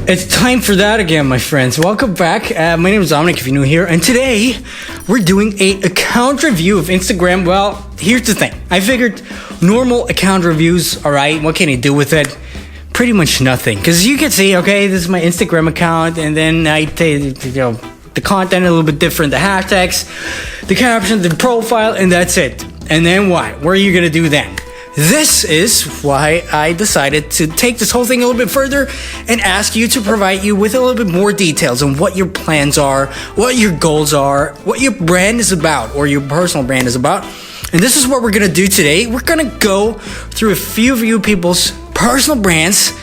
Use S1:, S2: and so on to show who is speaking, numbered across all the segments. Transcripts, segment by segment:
S1: It's time for that again, my friends. Welcome back. My name is Dominic, if you're new here, and today we're doing an account review of Instagram. Well, here's the thing. I figured normal account reviews, all right, what can you do with it? Pretty much nothing, because you can see, okay, this is my Instagram account, and then I take, the content a little bit different, the hashtags, the caption, the profile, and that's it. And then what? What are you gonna do then? This is why I decided to take this whole thing a little bit further and ask you to provide you with a little bit more details on what your plans are, what your goals are, what your brand is about, or your personal brand is about. And this is what we're gonna do today. We're gonna go through a few of you people's personal brands,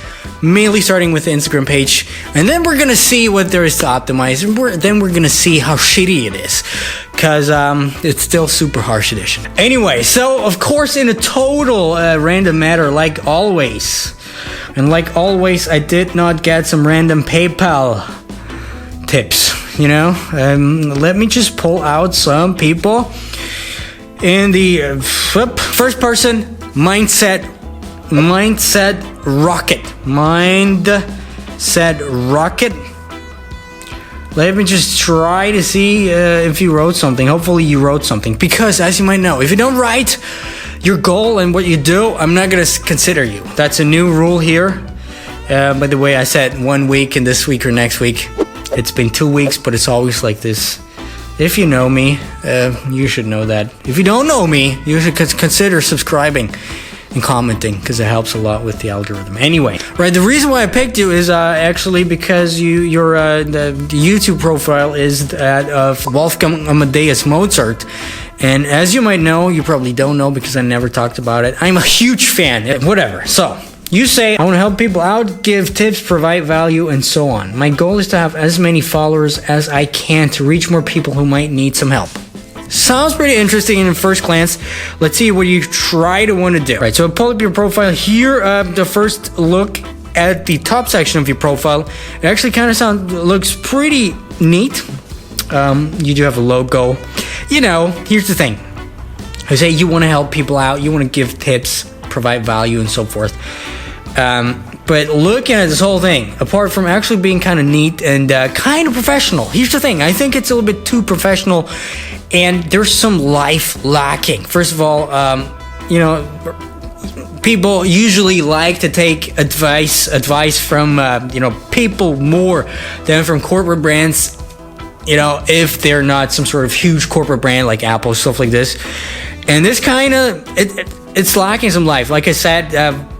S1: mainly starting with the Instagram page, and then we're gonna see what there is to optimize, and then we're gonna see how shitty it is, because it's still super harsh edition. Anyway, so of course in a total random matter, like always, and like always, I did not get some random PayPal tips, let me just pull out some people in the first person mindset rocket. Let me just try to see if you wrote something. Hopefully you wrote something, because as you might know, if you don't write your goal and what you do, I'm not gonna consider you. That's a new rule here. By the way, I said 1 week, and this week or next week. It's been 2 weeks, but it's always like this. If you know me, you should know that. If you don't know me, you should consider subscribing and commenting, because it helps a lot with the algorithm. Anyway, right, the reason why I picked you is actually because your the YouTube profile is that of Wolfgang Amadeus Mozart, and as you might know, you probably don't know because I never talked about it, I'm a huge fan. Whatever. So you say, I want to help people out, give tips, provide value, and so on. My goal is to have as many followers as I can to reach more people who might need some help. Sounds pretty interesting in the first glance. Let's see what you try to want to do. Right, so pull up your profile here. The first look at the top section of your profile, it actually kind of looks pretty neat. You do have a logo. Here's the thing. I say you want to help people out, you want to give tips, provide value, and so forth. But looking at this whole thing, apart from actually being kind of neat and kind of professional, here's the thing. I think it's a little bit too professional, and there's some life lacking. First of all, people usually like to take advice from people more than from corporate brands. If they're not some sort of huge corporate brand like Apple, stuff like this. And this kind of it's lacking some life. Like I said,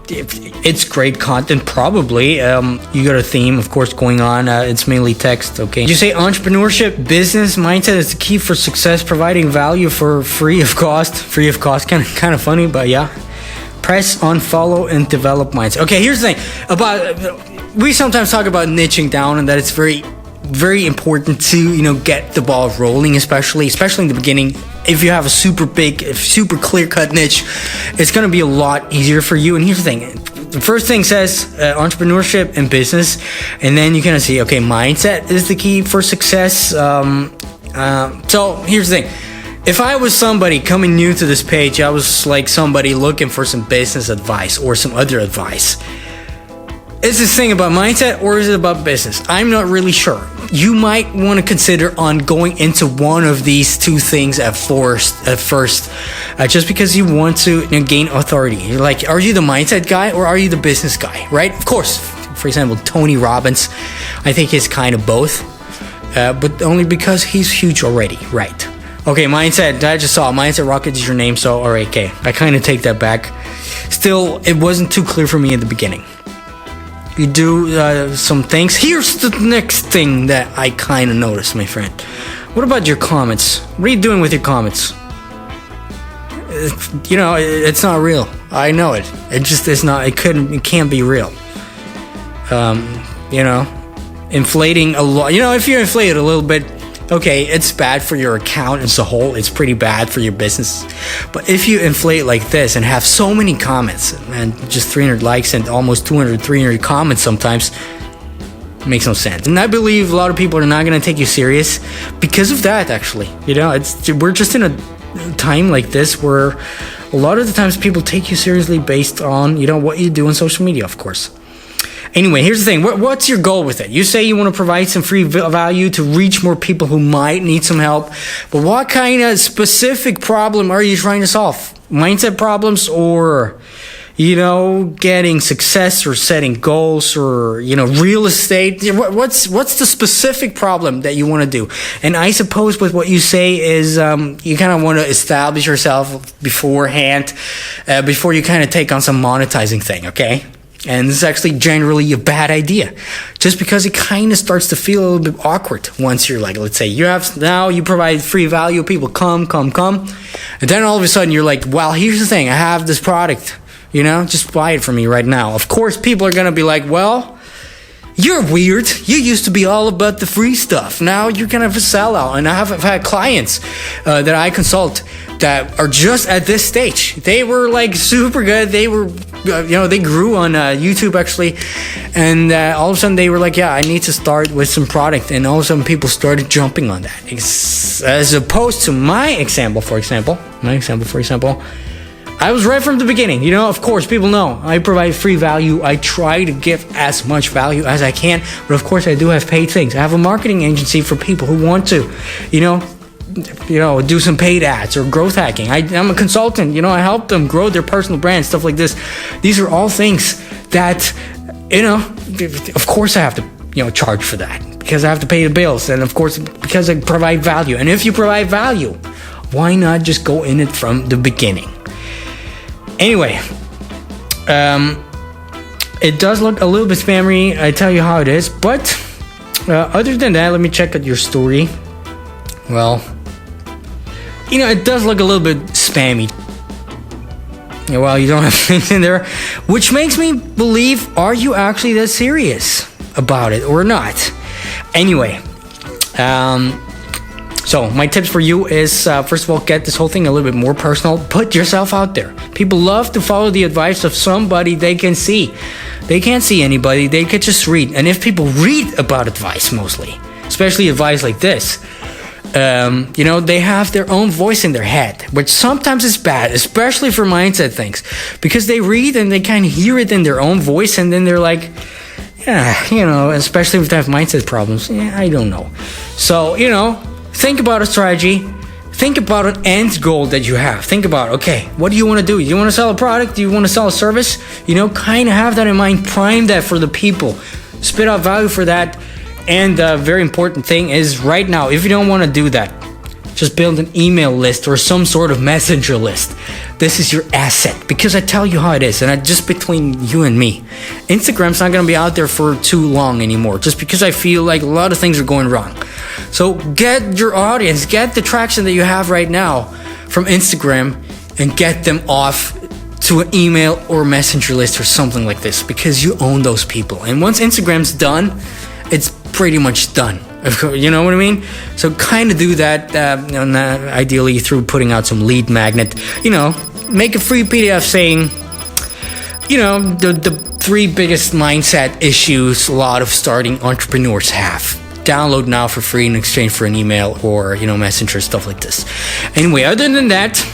S1: it's great content, probably. You got a theme, of course, going on. It's mainly text, okay? You say entrepreneurship, business mindset is the key for success, providing value for free of cost. Free of cost, kind of funny, but yeah. Press on follow and develop mindset. Okay, here's the thing. We sometimes talk about niching down, and that it's very, very important to, get the ball rolling, especially in the beginning. If you have a super clear-cut niche, it's going to be a lot easier for you. And here's the thing. The first thing says entrepreneurship and business, and then you kind of see, okay, mindset is the key for success. So here's the thing. If I was somebody coming new to this page, I was like somebody looking for some business advice or some other advice. Is this thing about mindset or is it about business? I'm not really sure. You might want to consider on going into one of these two things at first, just because you want to gain authority. You're like, are you the mindset guy or are you the business guy, right? Of course, for example, Tony Robbins, I think he's kind of both, but only because he's huge already, right? Okay, mindset, I just saw Mindset Rocket is your name, so all right, okay. I kind of take that back. Still, it wasn't too clear for me in the beginning. You do some things. Here's the next thing that I kind of noticed, my friend. What about your comments? What are you doing with your comments? It's not real. I know it. It just is not. It can't be real. Inflating a lot. If you inflate it a little bit, okay, it's bad for your account as a whole. It's pretty bad for your business. But if you inflate like this and have so many comments and just 300 likes and almost 200, 300 comments sometimes, it makes no sense. And I believe a lot of people are not going to take you serious because of that, actually. We're just in a time like this where a lot of the times people take you seriously based on, what you do on social media, of course. Anyway, here's the thing. What's your goal with it? You say you want to provide some free value to reach more people who might need some help. But what kind of specific problem are you trying to solve? Mindset problems, or, getting success, or setting goals, or, real estate? What's the specific problem that you want to do? And I suppose with what you say is you kind of want to establish yourself beforehand, before you kind of take on some monetizing thing, okay? And this is actually generally a bad idea, just because it kind of starts to feel a little bit awkward once you're like, let's say you provide free value, people come, and then all of a sudden you're like, well, here's the thing, I have this product, just buy it from me right now. Of course, people are gonna be like, well, you're weird. You used to be all about the free stuff. Now you're kind of a sellout. And I've had clients that I consult that are just at this stage. They were like super good. They were, they grew on YouTube actually. And all of a sudden they were like, yeah, I need to start with some product. And all of a sudden people started jumping on that. As opposed to my example, for example, I was right from the beginning. Of course, people know I provide free value. I try to give as much value as I can. But of course, I do have paid things. I have a marketing agency for people who want to, do some paid ads or growth hacking. I'm a consultant. I help them grow their personal brand, stuff like this. These are all things that, of course I have to, charge for that, because I have to pay the bills. And of course, because I provide value. And if you provide value, why not just go in it from the beginning? Anyway, it does look a little bit spammy. I tell you how it is. But other than that, let me check out your story. Well, it does look a little bit spammy. Well, you don't have things in there, which makes me believe, are you actually that serious about it or not? Anyway, so my tips for you is, first of all, get this whole thing a little bit more personal. Put yourself out there. People love to follow the advice of somebody they can see. They can't see anybody. They can just read. And if people read about advice mostly, especially advice like this, they have their own voice in their head, which sometimes is bad, especially for mindset things, because they read and they kind of hear it in their own voice, and then they're like, yeah, especially if they have mindset problems. Yeah, I don't know. So, think about a strategy. Think about an end goal that you have. Think about, okay, what do you want to do? Do you want to sell a product? Do you want to sell a service? Kind of have that in mind. Prime that for the people. Spit out value for that. And the very important thing is right now, if you don't want to do that, just build an email list or some sort of messenger list. This is your asset, because I tell you how it is, and just between you and me, Instagram's not going to be out there for too long anymore, just because I feel like a lot of things are going wrong. So get your audience, get the traction that you have right now from Instagram, and get them off to an email or messenger list or something like this, because you own those people. And once Instagram's done, it's pretty much done. You know what I mean? So kind of do that, ideally through putting out some lead magnet. Make a free PDF saying, the 3 biggest mindset issues a lot of starting entrepreneurs have. Download now for free in exchange for an email or, messenger, stuff like this. Anyway, other than that,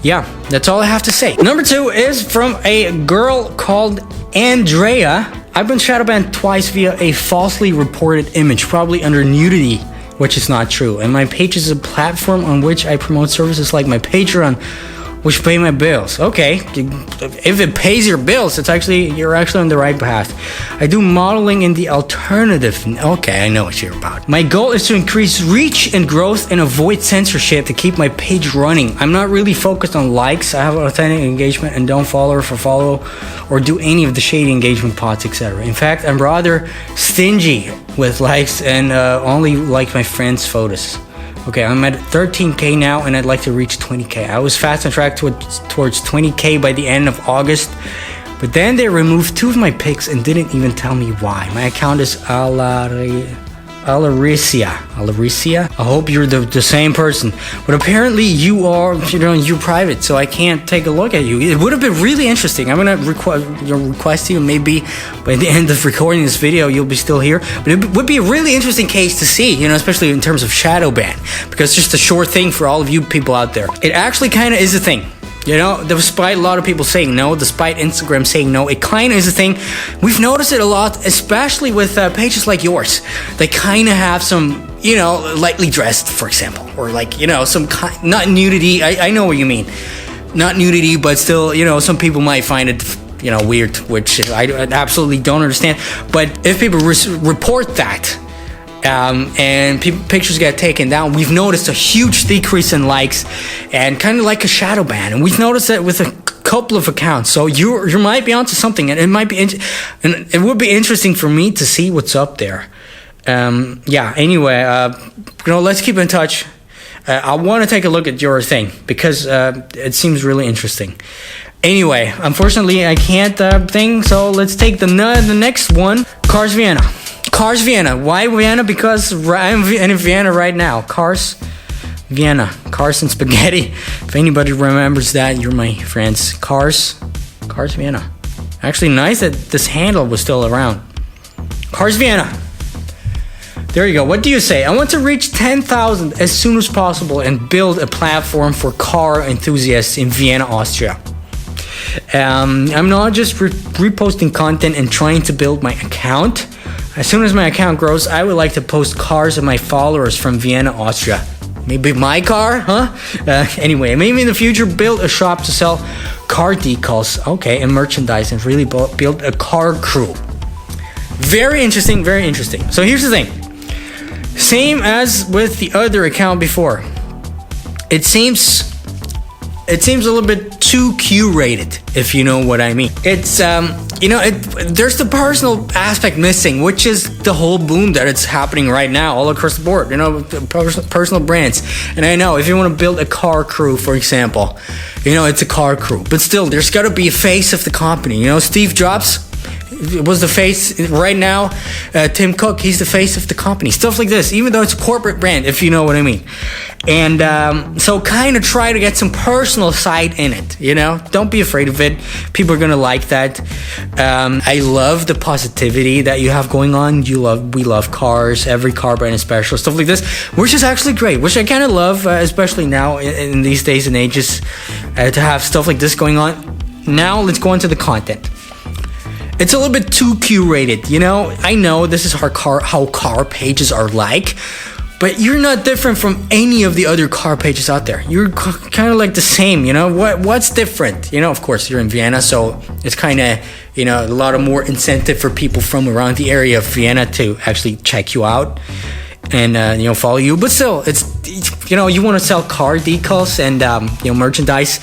S1: yeah, that's all I have to say. Number 2 is from a girl called Andrea. I've been shadow banned twice via a falsely reported image, probably under nudity, which is not true. And my page is a platform on which I promote services like my Patreon, which pay my bills. Okay, if it pays your bills, you're actually on the right path. I do modeling in the alternative. Okay, I know what you're about. My goal is to increase reach and growth and avoid censorship to keep my page running. I'm not really focused on likes. I have authentic engagement and don't follow or do any of the shady engagement pods, etc. In fact, I'm rather stingy with likes and only like my friends' photos. Okay, I'm at 13K now, and I'd like to reach 20K. I was fast on track towards 20K by the end of August, but then they removed 2 of my pics and didn't even tell me why. My account is Alaricia. I hope you're the same person, but apparently you're private, so I can't take a look at you. It would have been really interesting. I'm gonna request you, maybe by the end of recording this video you'll be still here, but it would be a really interesting case to see, especially in terms of shadow ban, because it's just a short thing for all of you people out there. It actually kind of is a thing. You know, despite a lot of people saying no, despite Instagram saying no, it kind of is a thing. We've noticed it a lot, especially with pages like yours. They kind of have some, you know, lightly dressed, for example, or like, you know, some not nudity. I know what you mean, not nudity, but still, you know, some people might find it, you know, weird, which I absolutely don't understand. But if people report that, and pictures get taken down, we've noticed a huge decrease in likes and kind of like a shadow ban. And we've noticed that with a couple of accounts. So you might be onto something, and it might be and it would be interesting for me to see what's up there. Yeah. Anyway, you know, let's keep in touch. I want to take a look at your thing because it seems really interesting. Anyway, unfortunately, I can't thing. So let's take the next one. Cars Vienna. Cars Vienna. Why Vienna? Because I'm in Vienna right now. Cars Vienna. Cars and spaghetti. If anybody remembers that, you're my friends. Cars Vienna. Actually, nice that this handle was still around. Cars Vienna. There you go. What do you say? I want to reach 10,000 as soon as possible and build a platform for car enthusiasts in Vienna, Austria. I'm not just reposting content and trying to build my account. As soon as my account grows, I would like to post cars of my followers from Vienna, Austria. Maybe my car, huh? Anyway, maybe in the future build a shop to sell car decals, okay, and merchandise, and really build a car crew. Very interesting, very interesting. So here's the thing. Same as with the other account before. It seems a little bit too curated, if you know what I mean. It's you know, there's the personal aspect missing, which is the whole boom that it's happening right now all across the board. You know, personal brands. And I know if you want to build a car crew, for example, you know, it's a car crew, but still, there's got to be a face of the company. You know, Steve Jobs was the face. Right now, Tim Cook, he's the face of the company. Stuff like this, even though it's a corporate brand, if you know what I mean. And so kind of try to get some personal side in it, you know. Don't be afraid of it. People are going to like that. I love the positivity that you have going on. We love cars. Every car brand is special. Stuff like this, which is actually great, which I kind of love, especially now in these days and ages, to have stuff like this going on. Now, let's go into the content. It's a little bit too curated, you know. I know this is how car pages are like, but you're not different from any of the other car pages out there. You're kind of like the same, you know. What's different? You know, of course, you're in Vienna, so it's kind of, you know, a lot of more incentive for people from around the area of Vienna to actually check you out and you know, follow you. But still, it's you know, you want to sell car decals and you know, merchandise.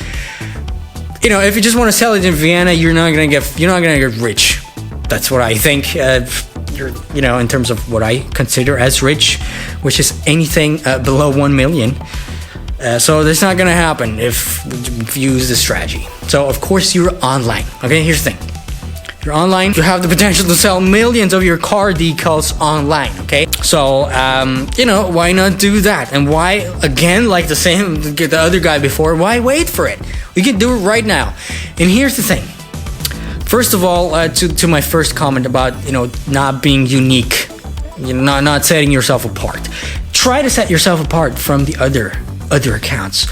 S1: You know, if you just want to sell it in Vienna, you're not gonna get rich. That's what I think. You know, in terms of what I consider as rich, which is anything below 1 million. So that's not gonna happen if you use this strategy. So of course you're online. Okay, here's the thing. You're online. You have the potential to sell millions of your car decals online. Okay, so you know, why not do that? And why, again, like the other guy before, why wait for it? You can do it right now. And here's the thing. First of all, to my first comment about, you know, not being unique, you know, not setting yourself apart. Try to set yourself apart from the other accounts.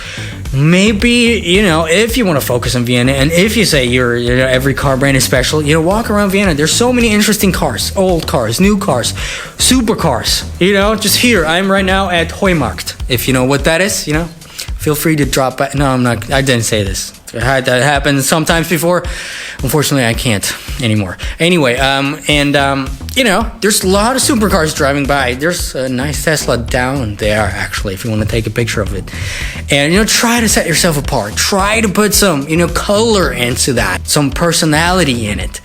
S1: Maybe, you know, if you want to focus on Vienna, and if you say you know, every car brand is special, you know, walk around Vienna. There's so many interesting cars, old cars, new cars, supercars. You know, just here. I'm right now at Heumarkt. If you know what that is, you know, feel free to drop by. No, I'm not. I didn't say this. I had that happen sometimes before. Unfortunately, I can't anymore. Anyway, you know, there's a lot of supercars driving by. There's a nice Tesla down there, actually, if you want to take a picture of it. And, you know, try to set yourself apart. Try to put some, you know, color into that, some personality in it.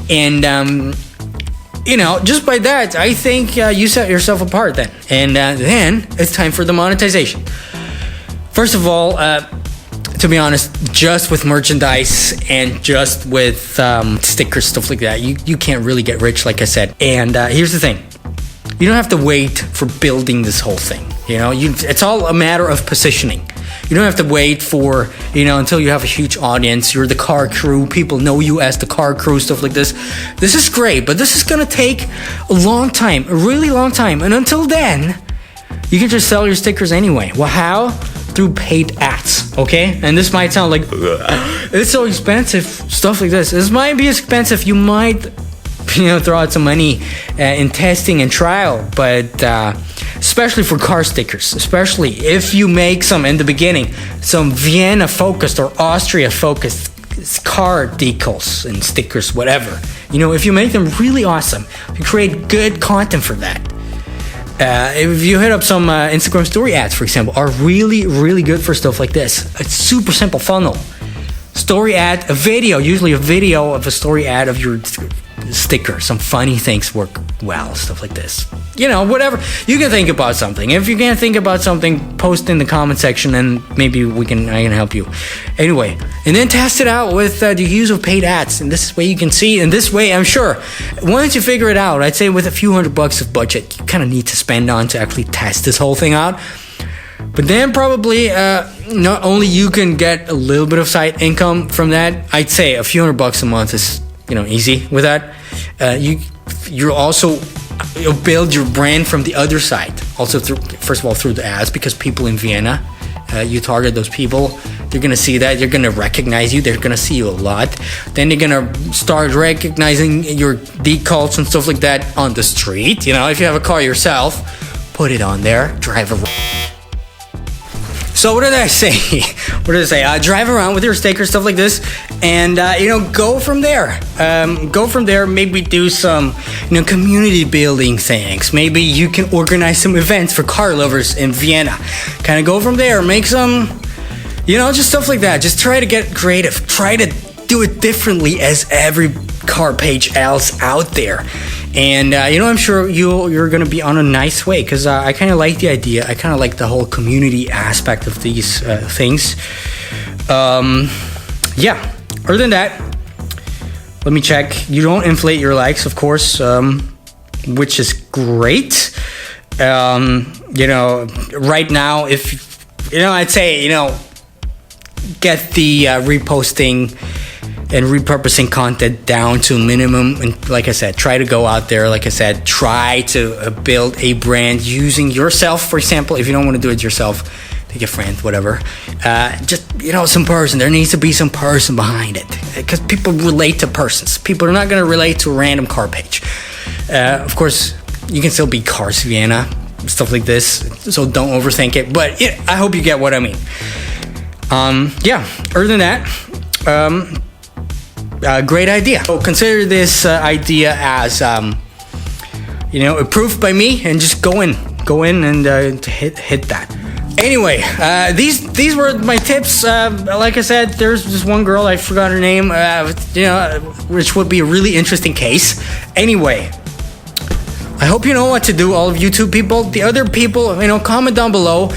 S1: And, you know, just by that, I think you set yourself apart then. And then it's time for the monetization. First of all, to be honest, just with merchandise and just with stickers, stuff like that, you can't really get rich, like I said. And here's the thing. You don't have to wait for building this whole thing. You know, it's all a matter of positioning. You don't have to wait for, you know, until you have a huge audience. You're the car crew. People know you as the car crew, stuff like this. This is great, but this is going to take a long time, a really long time. And until then, you can just sell your stickers anyway. Well, how? Through paid ads. okay? And this might sound like it's so expensive, stuff like this. This might be expensive. You might, throw out some money in testing and trial, but especially for car stickers, especially if you make some in the beginning, some Vienna focused or Austria focused car decals and stickers, whatever. If you make them really awesome, you create good content for that. If you hit up some Instagram story ads, for example, are really, really good for stuff like this. It's super simple funnel. Story ad, a video, usually a video of a story ad of your sticker. Some funny things work well, stuff like this. Whatever. You can think about something. If you can't think about something, post in the comment section and maybe I can help you. Anyway, and then test it out with the use of paid ads. And this way you can see, and this way I'm sure, once you figure it out, I'd say with a few $100 of budget, you kind of need to spend on to actually test this whole thing out. But then probably not only you can get a little bit of side income from that, I'd say a few $100 a month is easy with that. You're also you'll build your brand from the other side. Also first of all through the ads, because people in Vienna, you target those people. They're gonna see that. They're gonna recognize you. They're gonna see you a lot. Then they're gonna start recognizing your decals and stuff like that on the street. If you have a car yourself, put it on there. Drive around. So what did I say? Drive around with your sticker, stuff like this, and go from there. Maybe do some community building things. Maybe you can organize some events for car lovers in Vienna. Kind of go from there. Make some, just stuff like that. Just try to get creative. Try to do it differently as every car page else out there. And I'm sure you're gonna be on a nice way, because I kind of like the idea. I kind of like the whole community aspect of these things. Other than that, let me check. You don't inflate your likes, of course, which is great. Right now, if I'd say get the reposting and repurposing content down to a minimum. And like I said, try to go out there. Like I said, try to build a brand using yourself. For example, if you don't want to do it yourself, take a friend, whatever. Just, some person. There needs to be some person behind it. Because people relate to persons. People are not going to relate to a random car page. Of course, you can still be Cars Vienna, stuff like this. So don't overthink it. But I hope you get what I mean. Other than that, great idea. So consider this idea as, approved by me, and just go in and hit that. Anyway, these were my tips. Like I said, there's this one girl, I forgot her name, which would be a really interesting case. Anyway, I hope you know what to do, all of YouTube people. The other people, comment down below.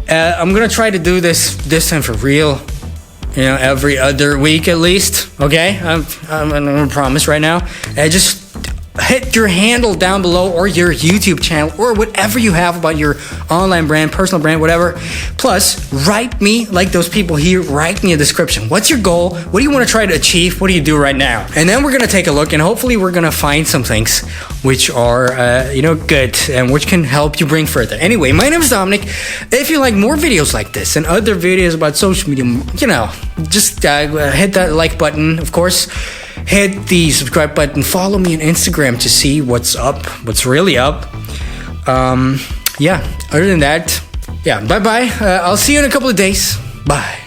S1: I'm gonna try to do this time for real. Every other week at least. Okay, I'm gonna promise right now. Just hit your handle down below, or your YouTube channel, or whatever you have about your online brand, personal brand, whatever. Plus, write me, like those people here, write me a description. What's your goal? What do you want to try to achieve? What do you do right now? And then we're gonna take a look, and hopefully we're gonna find some things which are good and which can help you bring further. Anyway, my name is Dominik. If you like more videos like this and other videos about social media, just hit that like button, of course. Hit the subscribe button. Follow me on Instagram to see what's up, what's really up. Other than that, bye-bye. I'll see you in a couple of days. Bye.